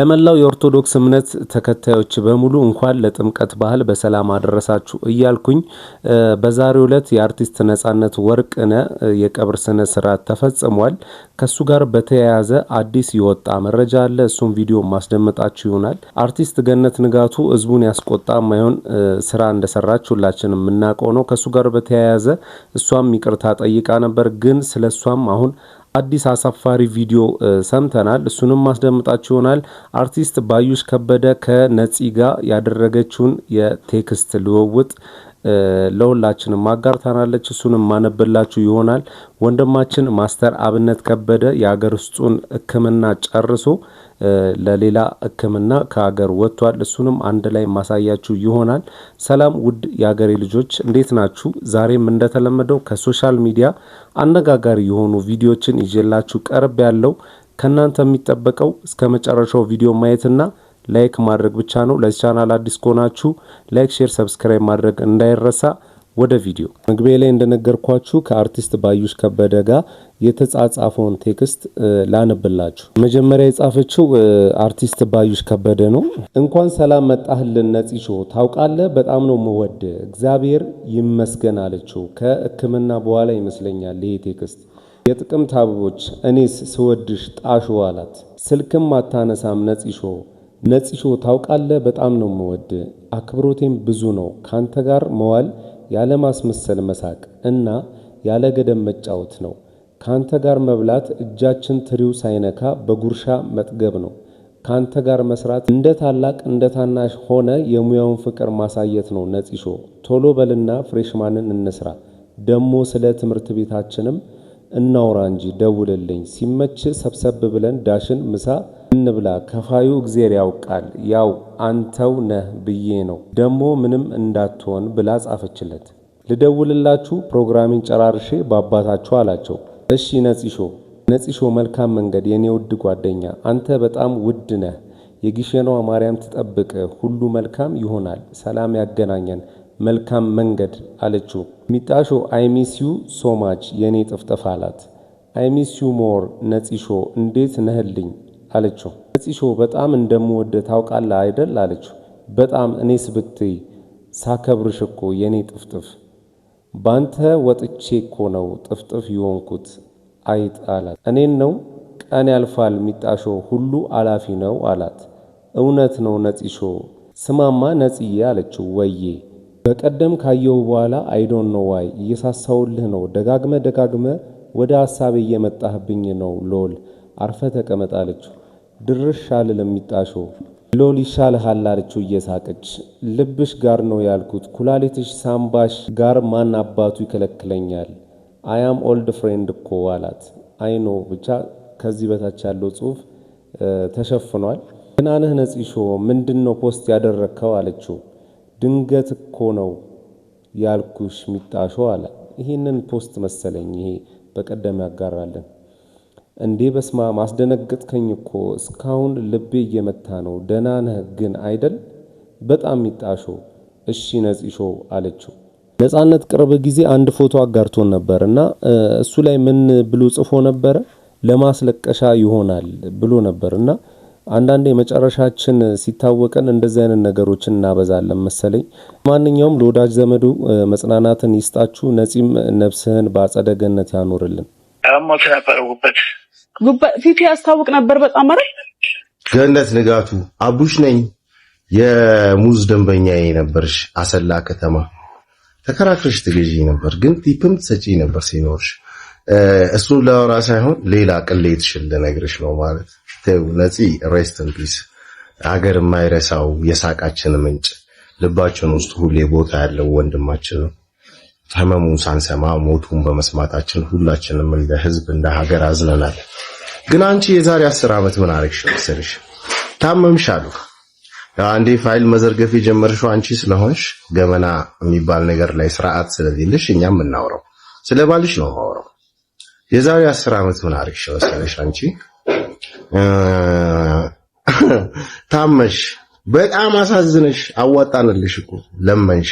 ለመላው የኦርቶዶክስ እምነት ተከታዮች በሙሉ እንኳን ለጥምቀት በዓል በሰላም አደረሳችሁ እያልኩኝ በዛሬው ዕለት የአርቲስት ነጻነት ወርቅነህ የቀብር ስነ ስርዓት ተፈጽሟል። ከሱ ጋር በተያያዘ አዲስ የወጣ መረጃ አለ። እሱም ቪዲዮ ማስደመጣችሁ ይሆናል። አርቲስት ገነት ንጋቱ ህዝቡን ያስቆጣ ማይሆን ስራ እንደሰራች ሁላችንም የምናውቀው ነው። ከሱ ጋር በተያያዘ እሷም ይቅርታ ጠይቃ ነበር። ግን ስለሷም አሁን አዲስ አሳፋሪ ቪዲዮ ሰምተናል። እሱንም ማስደምጣችሁ ይሆናል። አርቲስት ባዩሽ ከበደ ከነፂ ጋር ያደረገችውን የቴክስት ልውውጥ ለሁላችንም ማጋርታናለች። እሱንም ማነበላችሁ ይሆናል። ወንድማችን ማስተር አብነት ከበደ የሀገር ውስጡን ሕክምና ጨርሶ ለሌላ ሕክምና ከሀገር ወጥቷል። እሱንም አንድ ላይ ማሳያችሁ ይሆናል። ሰላም ውድ የሀገሬ ልጆች እንዴት ናችሁ? ዛሬም እንደተለመደው ከሶሻል ሚዲያ አነጋጋሪ የሆኑ ቪዲዮችን ይዤላችሁ ቀርብ ያለው ከናንተ የሚጠበቀው እስከ መጨረሻው ቪዲዮ ማየትና ላይክ ማድረግ ብቻ ነው። ለዚህ ቻናል አዲስ ከሆናችሁ ላይክ፣ ሼር፣ ሰብስክራይብ ማድረግ እንዳይረሳ። ወደ ቪዲዮ መግቢያ ላይ እንደነገርኳችሁ ከአርቲስት ባዩሽ ከበደ ጋር የተጻጻፈውን ቴክስት ላነብላችሁ። መጀመሪያ የጻፈችው አርቲስት ባዩሽ ከበደ ነው። እንኳን ሰላም መጣህልን ነፂሾ፣ ታውቃለህ በጣም ነው የምወድ እግዚአብሔር ይመስገን አለችው። ከሕክምና በኋላ ይመስለኛል ይሄ ቴክስት። የጥቅምት አበቦች እኔስ ስወድሽ ጣሹ አላት። ስልክም አታነሳም ነፂሾ ታውቃለህ በጣም ነው የምወድ አክብሮቴም ብዙ ነው። ካንተ ጋር መዋል ያለ ማስመሰል መሳቅ እና ያለ ገደብ መጫወት ነው። ካንተ ጋር መብላት እጃችን ትሪው ሳይነካ በጉርሻ መጥገብ ነው። ካንተ ጋር መስራት እንደ ታላቅ እንደ ታናሽ ሆነ የሙያውን ፍቅር ማሳየት ነው። ነፂሾ ቶሎ በልና ፍሬሽማንን እንስራ። ደሞ ስለ ትምህርት ቤታችንም እናውራ እንጂ ደውልልኝ። ሲመች ሰብሰብ ብለን ዳሽን ምሳ እንብላ። ከፋዩ እግዚአብሔር ያውቃል ያው አንተው ነህ ብዬ ነው ደሞ ምንም እንዳትሆን ብላ ጻፈችለት። ልደውልላችሁ ፕሮግራሚን ጨራርሼ ባባታችሁ አላቸው። እሺ ነፂሾ መልካም መንገድ የኔ ውድ ጓደኛ፣ አንተ በጣም ውድ ነህ። የጊሸኗ ማርያም ትጠብቅ፣ ሁሉ መልካም ይሆናል። ሰላም ያገናኘን፣ መልካም መንገድ አለችው። ሚጣሾ አይ ሚስ ዩ ሶ ማች የኔ ጥፍጥፍ አላት። አይ ሚስ ዩ ሞር ነፂሾ እንዴት ነህልኝ አለችው። ነፂሾ በጣም እንደምወደ ታውቃለህ አይደል አለችው። በጣም እኔስ ብትይ ሳከብርሽ እኮ የኔ ጥፍጥፍ፣ ባንተ ወጥቼ እኮ ነው ጥፍጥፍ የሆንኩት አይጥ አላት። እኔን ነው ቀን ያልፋል ሚጣሾ ሁሉ አላፊ ነው አላት። እውነት ነው ነፂሾ። ስማማ ነፂዬ አለችው። ወዬ በቀደም ካየው በኋላ አይዶን ነው ዋይ እየሳሳውልህ ነው። ደጋግመ ወደ ሐሳብ እየመጣህብኝ ነው። ሎል አርፈ ተቀመጥ አለችው። ድርሽ አልልም ሚጣሾ ሎል ይሻልሃል አለችው እየሳቀች። ልብሽ ጋር ነው ያልኩት፣ ኩላሊትሽ ሳምባሽ ጋር ማን አባቱ ይከለክለኛል? አያም ኦልድ ፍሬንድ እኮ አላት። አይኖ ብቻ ከዚህ በታች ያለው ጽሑፍ ተሸፍኗል። ግናንህ ነፂሾ ምንድነው ፖስት ያደረከው አለችው። ድንገት እኮ ነው ያልኩሽ ሚጣሾ አለ። ይሄንን ፖስት መሰለኝ ይሄ በቀደም ያጋራለን እንዴ። በስማ ማስደነገጥከኝ እኮ እስካሁን ልቤ እየመታ ነው። ደህና ነህ ግን አይደል? በጣም ሚጣሾ። እሺ ነፂሾ አለችው። ነጻነት ቅርብ ጊዜ አንድ ፎቶ አጋርቶን ነበርና እሱ ላይ ምን ብሎ ጽፎ ነበር? ለማስለቀሻ ይሆናል ብሎ ነበርና አንዳንዴ መጨረሻችን ሲታወቀን እንደዚህ አይነት ነገሮችን እናበዛለን መሰለኝ። ማንኛውም ለወዳጅ ዘመዱ መጽናናትን ይስጣችሁ። ነፂም ነፍስህን በአጸደ ገነት ያኖርልን። አሞት ነበርኩበት ፊቱ ያስታውቅ ነበር በጣም ማለት ገነት ንጋቱ አቡሽ ነኝ። የሙዝ ደንበኛዬ ነበርሽ። አሰላ ከተማ ተከራክረሽ ትገዢ ነበር፣ ግን ቲፕም ትሰጪ ነበር ሲኖርሽ። እሱን ለወራ ሳይሆን ሌላ ቅሌትሽን ልነግርሽ ነው ማለት ተው። ነፂ ሬስት ኢን ፒስ። ሀገር የማይረሳው የሳቃችን ምንጭ ልባችን ውስጥ ሁሌ ቦታ ያለው ወንድማችን ነው። ህመሙን ሳንሰማ ሞቱን በመስማታችን ሁላችንም እንደ ህዝብ እንደ ሀገር አዝነናል። ግን አንቺ የዛሬ 10 ዓመት ምን አረግሽ መሰለሽ? ታመምሽ አሉ። አንዴ ፋይል መዘርገፍ የጀመርሽው አንቺ ስለሆንሽ ገመና የሚባል ነገር ላይ ስርዓት ስለሌለሽ እኛም እናወራው ስለባልሽ ነው ማወራው። የዛሬ 10 ዓመት ምን አረግሽ መሰለሽ? አንቺ ታመሽ በጣም አሳዝነሽ አዋጣንልሽ እኮ ለመንሽ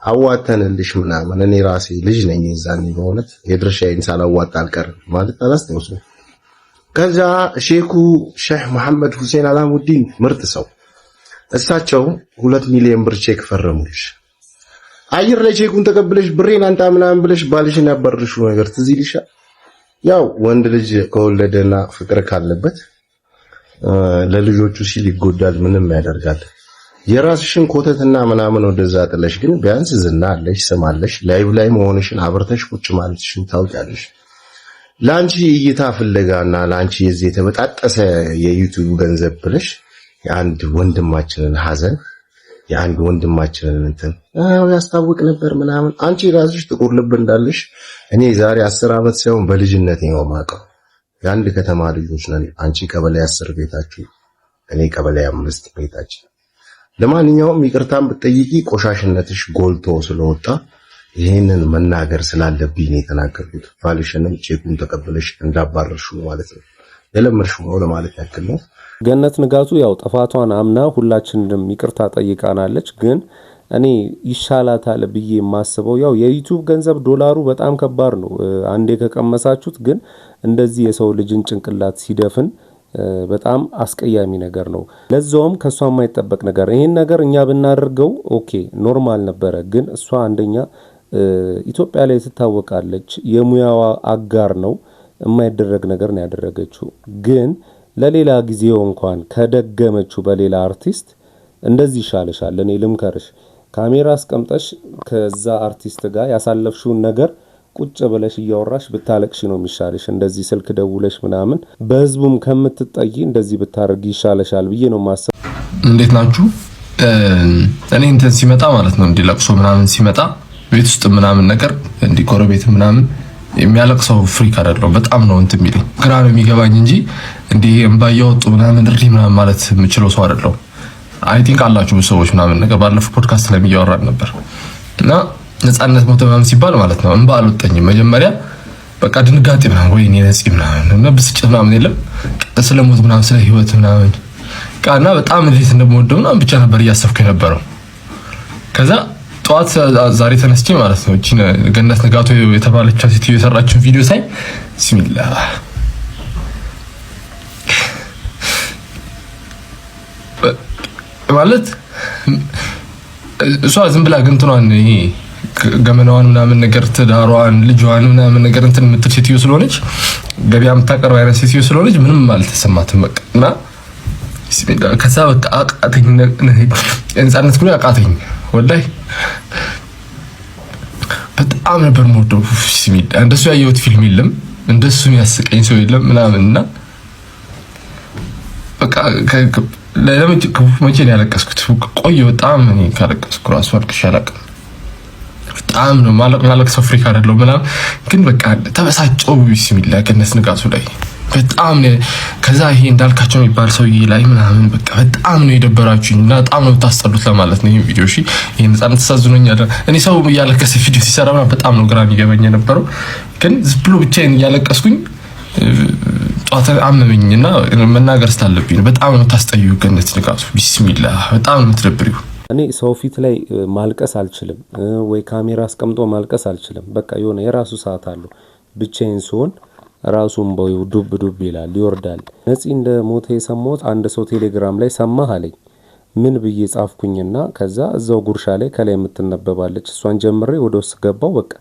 አዋጣንልሽ ምናምን። እኔ ራሴ ልጅ ነኝ የዛኔ በእውነት የድርሻዬን ሳላዋጣ አልቀርም ማለት አላስተውሰው። ከዛ ሼህ መሐመድ ሁሴን አላሙዲን ምርጥ ሰው እሳቸው 2 ሚሊዮን ብር ቼክ ፈረሙልሽ። አየር ላይ ቼኩን ተቀብለሽ ብሬን አንተ ምናምን ብለሽ ባልሽን ያባረርሽው ነገር ትዝ ይልሻል? ያው ወንድ ልጅ ከወለደና ፍቅር ካለበት ለልጆቹ ሲል ይጎዳል፣ ምንም ያደርጋል። የራስሽን ኮተትና ምናምን ወደዛ ጥለሽ ግን ቢያንስ ዝና አለሽ፣ ስም አለሽ፣ ላይቭ ላይ መሆንሽን አብርተሽ ቁጭ ማለትሽን ታውቂያለሽ። ላንቺ እይታ ፍለጋና ላንቺ የዚህ የተበጣጠሰ የዩቲዩብ ገንዘብ ብለሽ የአንድ ወንድማችንን ሐዘን የአንድ ወንድማችንን እንትን ያስታውቅ ነበር ምናምን። አንቺ ራስሽ ጥቁር ልብ እንዳለሽ እኔ ዛሬ 10 ዓመት ሳይሆን በልጅነቴ ነው የማውቀው። የአንድ ከተማ ልጆች ነን። አንቺ ቀበሌ 10 ቤታችሁ፣ እኔ ቀበሌ 5 ቤታችን። ለማንኛውም ይቅርታን ብትጠይቂ ቆሻሽነትሽ ጎልቶ ስለወጣ ይሄንን መናገር ስላለብኝ ነው የተናገርኩት። ባልሽንም ቼኩን ተቀበለሽ እንዳባረርሽው ማለት ነው የለመድሽው ነው ለማለት ያክል ነው። ገነት ንጋቱ ያው ጥፋቷን አምና ሁላችንም ይቅርታ ጠይቃናለች። ግን እኔ ይሻላታል ብዬ የማስበው ያው የዩቲዩብ ገንዘብ ዶላሩ በጣም ከባድ ነው። አንዴ ከቀመሳችሁት ግን እንደዚህ የሰው ልጅን ጭንቅላት ሲደፍን በጣም አስቀያሚ ነገር ነው። ለዛውም ከሷ የማይጠበቅ ነገር። ይሄን ነገር እኛ ብናደርገው ኦኬ ኖርማል ነበረ። ግን እሷ አንደኛ ኢትዮጵያ ላይ ትታወቃለች፣ የሙያዋ አጋር ነው። የማይደረግ ነገር ነው ያደረገችው። ግን ለሌላ ጊዜው እንኳን ከደገመችው በሌላ አርቲስት እንደዚህ ይሻልሻል። እኔ ልምከርሽ፣ ካሜራ አስቀምጠሽ ከዛ አርቲስት ጋር ያሳለፍሽውን ነገር ቁጭ ብለሽ እያወራሽ ብታለቅሽ ነው የሚሻልሽ። እንደዚህ ስልክ ደውለሽ ምናምን በህዝቡም ከምትጠይ እንደዚህ ብታረጊ ይሻልሻል ብዬ ነው ማሰብ። እንዴት ናችሁ? እኔ እንትን ሲመጣ ማለት ነው እንዲለቅሶ ምናምን ሲመጣ ቤት ውስጥ ምናምን ነገር እንዲቆረቤት ምናምን የሚያለቅሰው ፍሪክ አይደለም። በጣም ነው እንትን የሚለኝ ግራ ነው የሚገባኝ እንጂ እንዴ እንባ እያወጡ ምናምን እሪ ምናምን ማለት የምችለው ሰው አይደለም። አይ ቲንክ አላችሁ ሰዎች ምናምን ነገር ባለፈው ፖድካስት ላይ እያወራን ነበር እና ነፃነት ሞተ ምናምን ሲባል ማለት ነው እንባ አልወጣኝም። መጀመሪያ በቃ ድንጋጤ ምናምን ወይ እኔ ነፂ ምናምን እና ብስጭት ምናምን የለም ስለ ሞት ምናምን ስለ ህይወት ምናምን ቃና በጣም እንዴት እንደምወደው ምናምን ብቻ ነበር እያሰብኩ የነበረው። ከዛ ጧት ዛሬ ተነስቼ ማለት ነው እቺ ገነት ንጋቱ የተባለች ሴትዮ የሰራችውን ቪዲዮ ሳይ ቢስሚላህ ማለት እሷ ዝም ብላ ግንትኗን ይሄ ገመናዋን ምናምን ነገር ትዳሯን ልጇን ምናምን ነገር እንትን የምትል ሴትዮ ስለሆነች ገበያ የምታቀርብ አይነት ሴትዮ ስለሆነች ምንም አልተሰማትም። በቃ እና ከዛ በቃ አቃተኝ ነፃነት ብሎ አቃተኝ። ወላሂ በጣም ነበር የምወደው። ቢስሚላህ እንደሱ ያየሁት ፊልም የለም፣ እንደሱ የሚያስቀኝ ሰው የለም ምናምንና በቃ መቼ ነው ያለቀስኩት? ቆየ በጣም እኔ ካለቀስኩ ራሱ አልቅሼ አላውቅም። በጣም ነው ማለቅሰው ፍሪክ አይደለም ምናምን ግን በቃ ተበሳጨው። ቢስሚላህ ገነት ንጋቱ ላይ በጣም ከዛ ይሄ እንዳልካቸው የሚባል ሰውዬ ላይ ምናምን በቃ በጣም ነው የደበራችሁኝና በጣም ነው ታስጠሉት ለማለት ነው። ይሄ ቪዲዮ እሺ፣ ይሄ ነፃነት ተሳዝኖኛል። እኔ ሰው እያለቀሰ ቪዲዮ ሲሰራ በጣም ነው ግራ የሚገባኝ የነበረው። ግን ዝም ብሎ ብቻዬን እያለቀስኩኝ ጧት አመመኝና መናገር ስላለብኝ በጣም ነው ታስጠዩ ገነት ንጋቱ። ቢስሚላህ በጣም ነው የምትደብሪው። እኔ ሰው ፊት ላይ ማልቀስ አልችልም፣ ወይ ካሜራ አስቀምጦ ማልቀስ አልችልም። በቃ የሆነ የራሱ ሰዓት አለው። ብቻዬን ስሆን ራሱን በው ዱብ ዱብ ይላል ይወርዳል። ነፂ እንደ ሞተ የሰማሁት አንድ ሰው ቴሌግራም ላይ ሰማህ አለኝ። ምን ብዬ ጻፍኩኝና ከዛ እዛው ጉርሻ ላይ ከላይ የምትነበባለች እሷን ጀምሬ ወደ ውስጥ ገባው። በቃ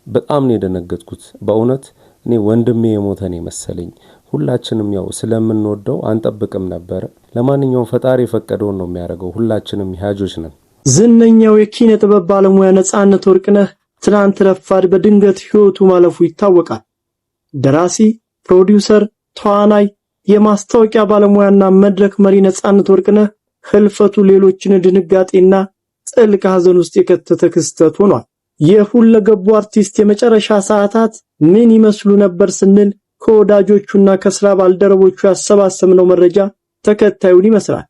በጣም ነው የደነገጥኩት በእውነት። እኔ ወንድሜ የሞተ ነው መሰለኝ። ሁላችንም ያው ስለምንወደው አንጠብቅም ነበር። ለማንኛውም ፈጣሪ የፈቀደውን ነው የሚያደርገው። ሁላችንም ያጆች ነን። ዝነኛው የኪነ ጥበብ ባለሙያ ነፃነት ወርቅነህ ትናንት ረፋድ በድንገት ህይወቱ ማለፉ ይታወቃል። ደራሲ፣ ፕሮዲውሰር፣ ተዋናይ፣ የማስታወቂያ ባለሙያና መድረክ መሪ ነፃነት ወርቅነህ ህልፈቱ ሌሎችን ድንጋጤና ጥልቅ ሐዘን ውስጥ የከተተ ክስተት ሆኗል። የሁለገቡ አርቲስት የመጨረሻ ሰዓታት ምን ይመስሉ ነበር ስንል ከወዳጆቹና ከስራ ባልደረቦቹ ያሰባሰብነው መረጃ ተከታዩን ይመስላል።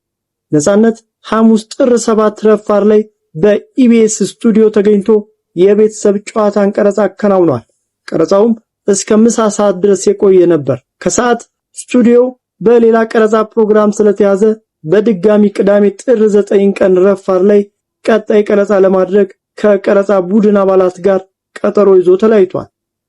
ነፃነት ሐሙስ ጥር 7 ረፋድ ላይ በኢቢኤስ ስቱዲዮ ተገኝቶ የቤተሰብ ጨዋታን ቀረጻ አከናውኗል። ቀረጻውም እስከ ምሳ ሰዓት ድረስ የቆየ ነበር። ከሰዓት ስቱዲዮ በሌላ ቀረጻ ፕሮግራም ስለተያዘ በድጋሚ ቅዳሜ ጥር 9 ቀን ረፋድ ላይ ቀጣይ ቀረጻ ለማድረግ ከቀረጻ ቡድን አባላት ጋር ቀጠሮ ይዞ ተለያይቷል።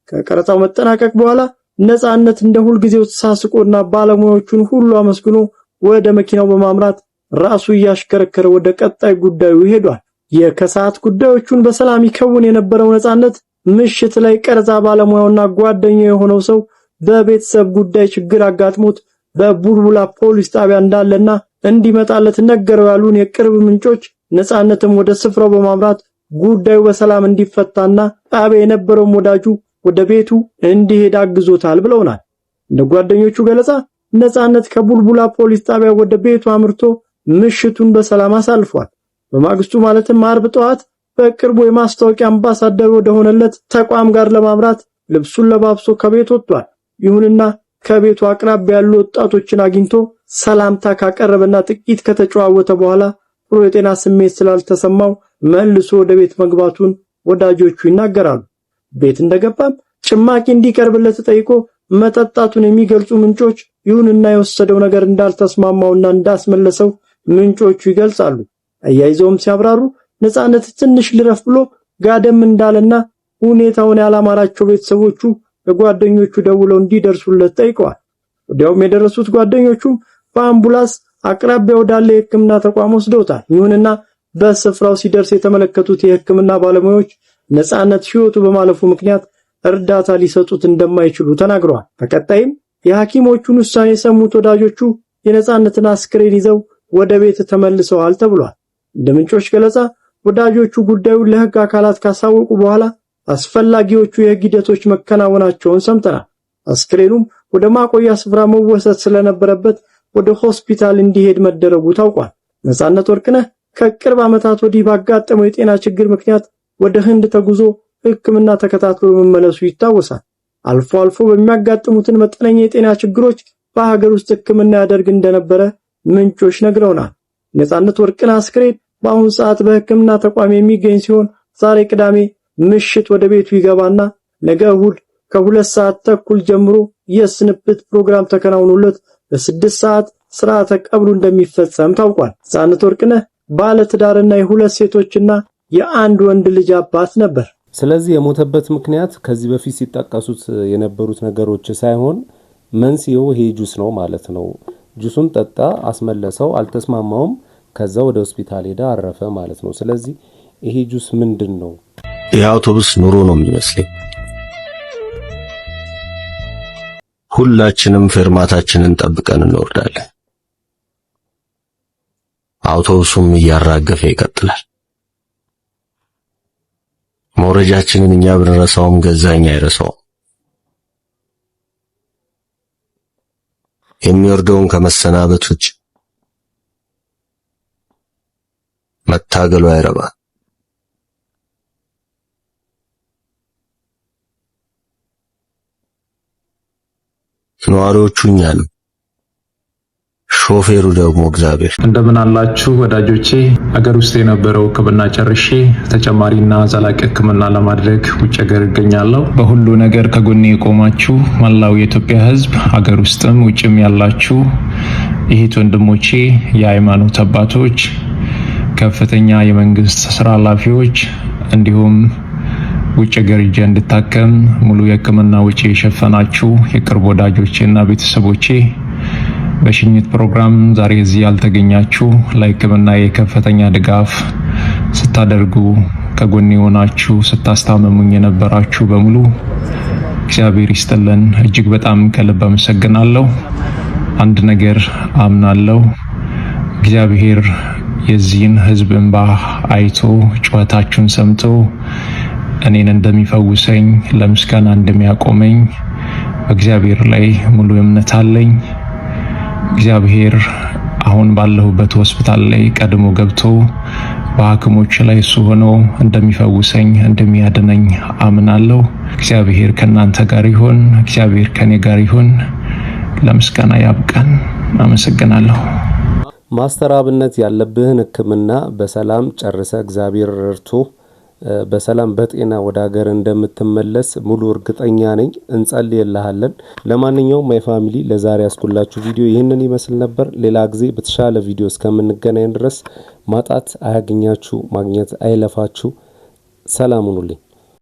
ከቀረጻው መጠናቀቅ በኋላ ነጻነት እንደ ሁልጊዜው ተሳስቆና ባለሙያዎቹን ሁሉ አመስግኖ ወደ መኪናው በማምራት ራሱ እያሽከረከረ ወደ ቀጣይ ጉዳዩ ሄዷል። የከሰዓት ጉዳዮቹን በሰላም ይከውን የነበረው ነጻነት ምሽት ላይ ቀረጻ ባለሙያውና ጓደኛው የሆነው ሰው በቤተሰብ ጉዳይ ችግር አጋጥሞት በቡልቡላ ፖሊስ ጣቢያ እንዳለና እንዲመጣለት ነገረው ያሉን የቅርብ ምንጮች ነጻነትም ወደ ስፍራው በማምራት ጉዳዩ በሰላም እንዲፈታና ጣቢያ የነበረው ወዳጁ ወደ ቤቱ እንዲሄድ አግዞታል ብለውናል። እንደ ጓደኞቹ ገለጻ ነጻነት ከቡልቡላ ፖሊስ ጣቢያ ወደ ቤቱ አምርቶ ምሽቱን በሰላም አሳልፏል። በማግስቱ ማለትም አርብ ጠዋት በቅርቡ የማስታወቂያ አምባሳደር ወደ ሆነለት ተቋም ጋር ለማምራት ልብሱን ለባብሶ ከቤት ወጥቷል። ይሁንና ከቤቱ አቅራቢያ ያሉ ወጣቶችን አግኝቶ ሰላምታ ካቀረበና ጥቂት ከተጨዋወተ በኋላ ጥሩ የጤና ስሜት ስላልተሰማው መልሶ ወደ ቤት መግባቱን ወዳጆቹ ይናገራሉ። ቤት እንደገባም ጭማቂ እንዲቀርብለት ጠይቆ መጠጣቱን የሚገልጹ ምንጮች ይሁንና የወሰደው ነገር እንዳልተስማማውና እንዳስመለሰው ምንጮቹ ይገልጻሉ። አያይዘውም ሲያብራሩ ነጻነት ትንሽ ልረፍ ብሎ ጋደም እንዳለና ሁኔታውን ያላማራቸው ቤተሰቦቹ ለጓደኞቹ ደውለው እንዲደርሱለት ጠይቀዋል። ወዲያውም የደረሱት ጓደኞቹም በአምቡላንስ አቅራቢያ ወዳለ የሕክምና ተቋም ወስደውታል። ይሁንና በስፍራው ሲደርስ የተመለከቱት የሕክምና ባለሙያዎች ነጻነት ሕይወቱ በማለፉ ምክንያት እርዳታ ሊሰጡት እንደማይችሉ ተናግረዋል። በቀጣይም የሐኪሞቹን ውሳኔ የሰሙት ወዳጆቹ የነጻነትን አስክሬን ይዘው ወደ ቤት ተመልሰዋል ተብሏል። እንደ ምንጮች ገለጻ ወዳጆቹ ጉዳዩን ለሕግ አካላት ካሳወቁ በኋላ አስፈላጊዎቹ የሕግ ሂደቶች መከናወናቸውን ሰምተናል። አስክሬኑም ወደ ማቆያ ስፍራ መወሰድ ስለነበረበት ወደ ሆስፒታል እንዲሄድ መደረጉ ታውቋል። ነጻነት ወርቅነህ ከቅርብ ዓመታት ወዲህ ባጋጠመው የጤና ችግር ምክንያት ወደ ህንድ ተጉዞ ሕክምና ተከታትሎ መመለሱ ይታወሳል። አልፎ አልፎ በሚያጋጥሙትን መጠነኛ የጤና ችግሮች በሀገር ውስጥ ሕክምና ያደርግ እንደነበረ ምንጮች ነግረውናል። ነጻነት ወርቅነህ አስክሬን በአሁኑ ሰዓት በሕክምና ተቋም የሚገኝ ሲሆን ዛሬ ቅዳሜ ምሽት ወደ ቤቱ ይገባና ነገ እሁድ ከ2 ሰዓት ተኩል ጀምሮ የስንብት ፕሮግራም ተከናውኖለት በ6 ሰዓት ስርዓተ ቀብሩ እንደሚፈጸም ታውቋል። ነጻነት ወርቅነህ ባለ ትዳርና የሁለት ሴቶችና የአንድ ወንድ ልጅ አባት ነበር። ስለዚህ የሞተበት ምክንያት ከዚህ በፊት ሲጠቀሱት የነበሩት ነገሮች ሳይሆን መንስኤው ይሄ ጁስ ነው ማለት ነው። ጁሱን ጠጣ፣ አስመለሰው፣ አልተስማማውም። ከዛ ወደ ሆስፒታል ሄደ፣ አረፈ ማለት ነው። ስለዚህ ይሄ ጁስ ምንድን ነው? የአውቶቡስ ኑሮ ነው የሚመስለኝ። ሁላችንም ፌርማታችንን ጠብቀን እንወርዳለን። አውቶቡሱም እያራገፈ ይቀጥላል። መውረጃችንን እኛ ብንረሳውም ገዛኝ አይረሳውም። የሚወርደውን ከመሰናበት ውጭ መታገሉ አይረባ። ነዋሪዎቹ እኛ ነን፣ ሾፌሩ ደግሞ እግዚአብሔር። እንደምን አላችሁ ወዳጆቼ? አገር ውስጥ የነበረው ሕክምና ጨርሼ ተጨማሪና ዘላቂ ሕክምና ለማድረግ ውጭ ሀገር እገኛለሁ። በሁሉ ነገር ከጎኔ የቆማችሁ መላው የኢትዮጵያ ሕዝብ አገር ውስጥም ውጭም ያላችሁ እህት ወንድሞቼ፣ የሃይማኖት አባቶች፣ ከፍተኛ የመንግስት ስራ ኃላፊዎች እንዲሁም ውጭ ሀገር ሄጄ እንድታከም ሙሉ የሕክምና ወጪ የሸፈናችሁ የቅርብ ወዳጆቼና ቤተሰቦቼ፣ በሽኝት ፕሮግራም ዛሬ እዚህ ያልተገኛችሁ ለሕክምና የከፍተኛ ድጋፍ ስታደርጉ ከጎኔ ሆናችሁ ስታስታመሙኝ የነበራችሁ በሙሉ እግዚአብሔር ይስጥልን። እጅግ በጣም ከልብ አመሰግናለሁ። አንድ ነገር አምናለሁ፣ እግዚአብሔር የዚህን ህዝብ እንባ አይቶ ጩኸታችሁን ሰምቶ እኔን እንደሚፈውሰኝ ለምስጋና እንደሚያቆመኝ በእግዚአብሔር ላይ ሙሉ እምነት አለኝ። እግዚአብሔር አሁን ባለሁበት ሆስፒታል ላይ ቀድሞ ገብቶ በሐኪሞች ላይ እሱ ሆኖ እንደሚፈውሰኝ እንደሚያድነኝ አምናለሁ። እግዚአብሔር ከናንተ ጋር ይሁን። እግዚአብሔር ከኔ ጋር ይሁን። ለምስጋና ያብቃን። አመሰግናለሁ። ማስተር አብነት ያለብህን ሕክምና በሰላም ጨርሰ እግዚአብሔር ረድቶ በሰላም በጤና ወደ ሀገር እንደምትመለስ ሙሉ እርግጠኛ ነኝ። እንጸልይልሃለን። ለማንኛውም ማይ ፋሚሊ ለዛሬ ያስኩላችሁ ቪዲዮ ይህንን ይመስል ነበር። ሌላ ጊዜ በተሻለ ቪዲዮ እስከምንገናኝ ድረስ ማጣት አያገኛችሁ፣ ማግኘት አይለፋችሁ። ሰላም ሁኑልኝ።